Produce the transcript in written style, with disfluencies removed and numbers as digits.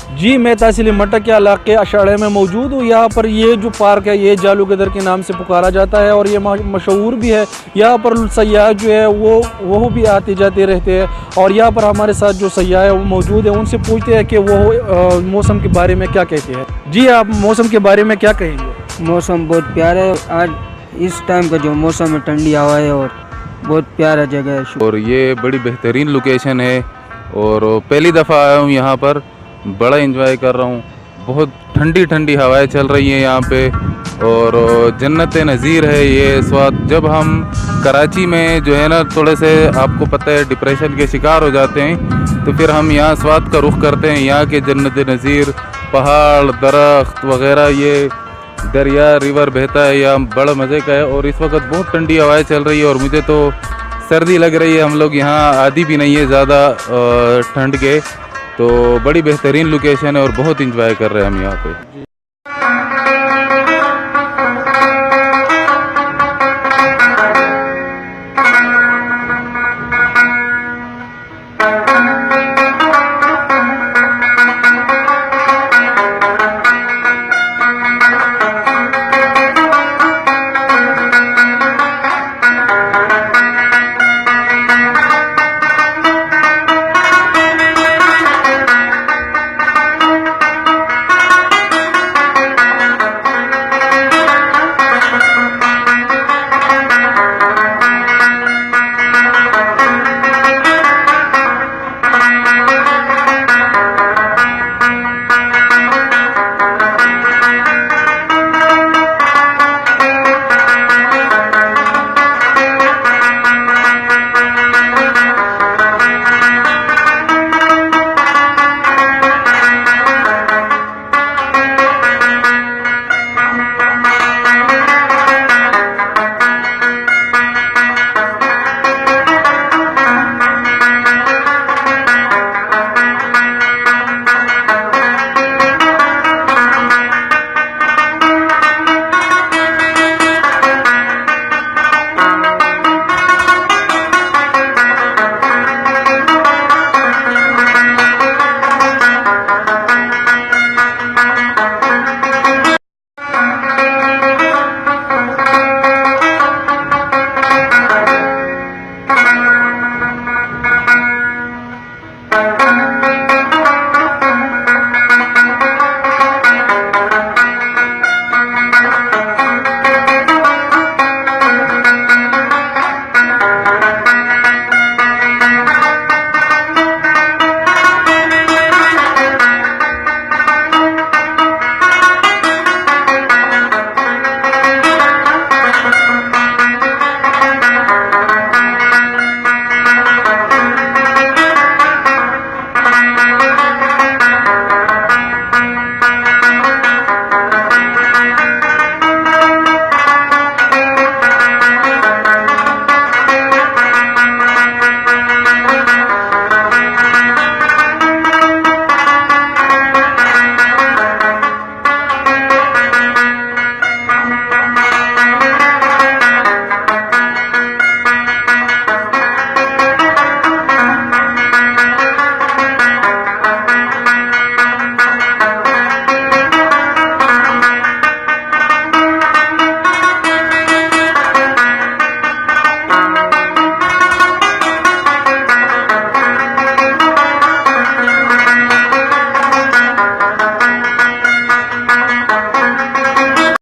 जी, मैं तहसील मटक के इलाके अशाड़े में मौजूद हूँ। यहाँ पर ये जो पार्क है ये जालूगदर के नाम से पुकारा जाता है और ये मशहूर भी है। यहाँ पर सयाह जो है वो भी आते जाते रहते हैं और यहाँ पर हमारे साथ जो सयाह है वो मौजूद है। उनसे पूछते हैं कि वो मौसम के बारे में क्या कहते हैं। जी, आप मौसम के बारे में क्या कहेंगे? मौसम बहुत प्यारा है। आज इस टाइम का जो मौसम है ठंडी हवा है और बहुत प्यारा जगह है। और ये बड़ी बेहतरीन लोकेशन है और पहली दफ़ा आया हूँ यहाँ पर, बड़ा एंजॉय कर रहा हूँ। बहुत ठंडी ठंडी हवाएं चल रही हैं यहाँ पे और जन्नत नज़ीर है ये स्वाद। जब हम कराची में जो है ना थोड़े से आपको पता है डिप्रेशन के शिकार हो जाते हैं, तो फिर हम यहाँ स्वाद का रुख करते हैं। यहाँ के जन्नत नज़ीर, पहाड़, दरख्त वगैरह, ये दरिया रिवर बहता है, यहाँ बड़ा मज़े का है। और इस वक्त बहुत ठंडी हवाएं चल रही है और मुझे तो सर्दी लग रही है। हम लोग यहाँ आदी भी नहीं है ज़्यादा ठंड के, तो बड़ी बेहतरीन लोकेशन है और बहुत इंजॉय कर रहे हैं हम यहाँ पे।